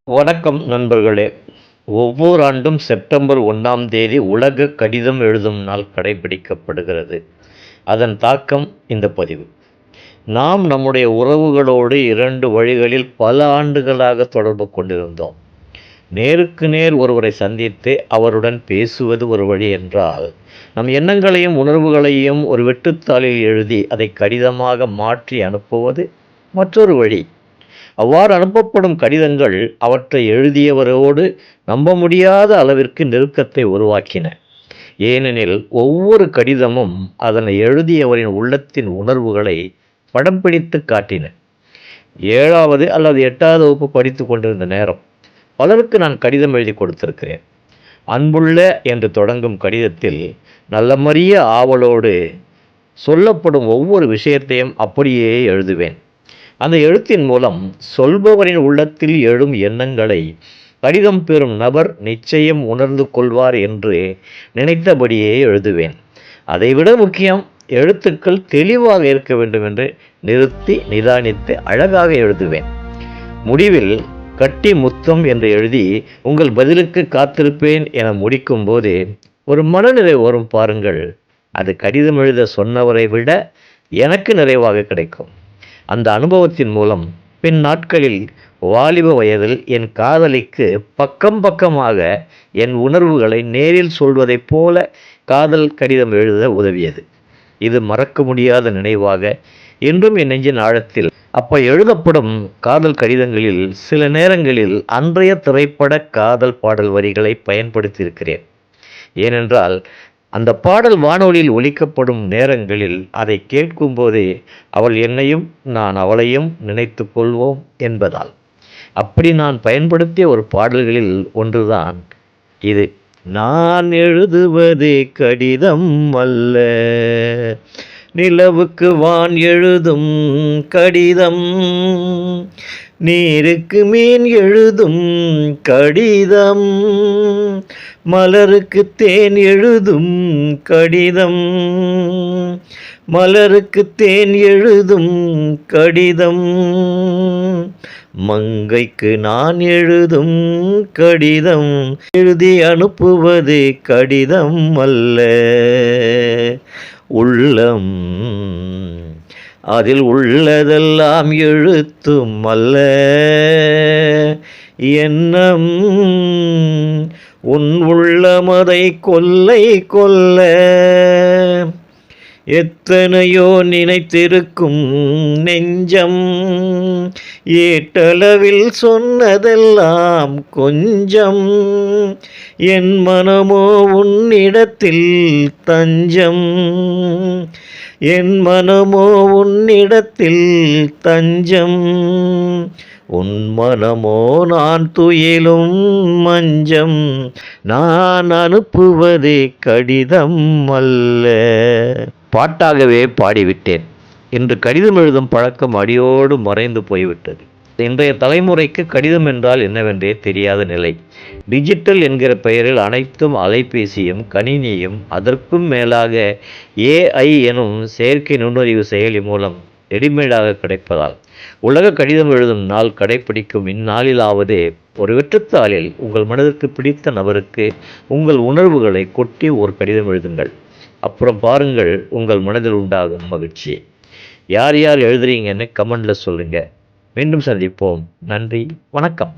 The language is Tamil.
வணக்கம் நண்பர்களே. ஒவ்வொரு ஆண்டும் செப்டம்பர் 1ஆம் தேதி உலக கடிதம் எழுதும் நாள் கடைபிடிக்கப்படுகிறது. அதன் தாக்கம் இந்த பதிவு. நாம் நம்முடைய உறவுகளோடு 2 வழிகளில் பல ஆண்டுகளாக தொடர்பு கொண்டிருந்தோம். நேருக்கு நேர் ஒருவரை சந்தித்து அவருடன் பேசுவது ஒரு வழி என்றால், நம் எண்ணங்களையும் உணர்வுகளையும் ஒரு வெற்றுத்தாளில் எழுதி அதை கடிதமாக மாற்றி அனுப்புவது மற்றொரு வழி. அவ்வாறு அனுப்பப்படும் கடிதங்கள் அவற்றை எழுதியவரோடு நம்ப முடியாத அளவிற்கு நெருக்கத்தை உருவாக்கின. ஏனெனில் ஒவ்வொரு கடிதமும் அதனை எழுதியவரின் உள்ளத்தின் உணர்வுகளை படம் பிடித்து காட்டின. 7வது அல்லது 8வது வகுப்பு படித்து கொண்டிருந்த நேரம் பலருக்கு நான் கடிதம் எழுதி கொடுத்திருக்கிறேன். அன்புள்ள என்று தொடங்கும் கடிதத்தில் நல்லமறிய ஆவலோடு சொல்லப்படும் ஒவ்வொரு விஷயத்தையும் அப்படியே எழுதுவேன். அந்த எழுத்தின் மூலம் சொல்பவரின் உள்ளத்தில் எழும் எண்ணங்களை கடிதம் பெறும் நபர் நிச்சயம் உணர்ந்து கொள்வார் என்று நினைத்தபடியே எழுதுவேன். அதைவிட முக்கியம், எழுத்துக்கள் தெளிவாக இருக்க வேண்டும் என்று நிறுத்தி நிதானித்து அழகாக எழுதுவேன். முடிவில் கட்டி முத்தம் என்று எழுதி உங்கள் பதிலுக்கு காத்திருப்பேன் என முடிக்கும் போது ஒரு மனநிறைவு வரும் பாருங்கள். அது கடிதம் எழுத சொன்னவரை விட எனக்கு நிறைவாக கிடைக்கும். அந்த அனுபவத்தின் மூலம் பின் நாட்களில் வாலிப வயதில் என் காதலிக்கு பக்கம் பக்கமாக என் உணர்வுகளை நேரில் சொல்வதைப் போல காதல் கடிதம் எழுத உதவியது. இது மறக்க முடியாத நினைவாக இன்றும் என் நெஞ்சின் ஆழத்தில். எழுதப்படும் காதல் கடிதங்களில் சில நேரங்களில் அன்றைய திரைப்பட காதல் பாடல் வரிகளை பயன்படுத்தியிருக்கிறேன். ஏனென்றால் அந்த பாடல் வானொலியில் ஒலிக்கப்படும் நேரங்களில் அதை கேட்கும்போதே அவள் என்னையும் நான் அவளையும் நினைத்து கொள்வோம் என்பதால். அப்படி நான் பயன்படுத்திய ஒரு பாடல்களில் ஒன்றுதான் இது. நான் எழுதுவது கடிதம் அல்ல, நிலவுக்கு வான் எழுதும் கடிதம், நீருக்கு மீன் எழுதும் கடிதம், மலருக்கு தேன் எழுதும் கடிதம், மலருக்கு தேன் எழுதும் கடிதம், மங்கைக்கு நான் எழுதும் கடிதம், எழுதி அனுப்புவது கடிதம் அல்ல, உள்ளம் அதில் உள்ளதெல்லாம் எழுத்தும் அல்ல, எண்ணம் உன் உள்ளமதை கொல்லை கொல்ல, எத்தனையோ நினைத்திருக்கும் நெஞ்சம், ஏட்டளவில் சொன்னதெல்லாம் கொஞ்சம், என் மனமோ உன்னிடத்தில் தஞ்சம், என் மனமோ உன்னிடத்தில் தஞ்சம், உன் மனமோ நான் துயிலும் மஞ்சம், நான் அனுப்புவது கடிதம் அல்ல. பாட்டாகவே பாடிவிட்டேன். இன்று கடிதம் எழுதும் பழக்கம் அடியோடு மறைந்து போய்விட்டது. இன்றைய தலைமுறைக்கு கடிதம் என்றால் என்னவென்றே தெரியாத நிலை. டிஜிட்டல் என்கிற பெயரில் அனைத்தும் அலைபேசியும் கணினியும் அதற்கும் மேலாக AI எனும் செயற்கை நுண்ணறிவு செயலி மூலம் ரெடிமேடாக கிடைப்பதால் உலக கடிதம் எழுதும் நாள் கடைபிடிக்கும் இந்நாளிலாவது ஒரு வெற்றுத்தாளில் உங்கள் மனதிற்கு பிடித்த நபருக்கு உங்கள் உணர்வுகளை கொட்டி ஒரு கடிதம் எழுதுங்கள். அப்புறம் பாருங்கள் உங்கள் மனதில் உண்டாகும் மகிழ்ச்சி. யார் யார் எழுதுறீங்கன்னு கமெண்டில் சொல்லுங்கள். மீண்டும் சந்திப்போம். நன்றி, வணக்கம்.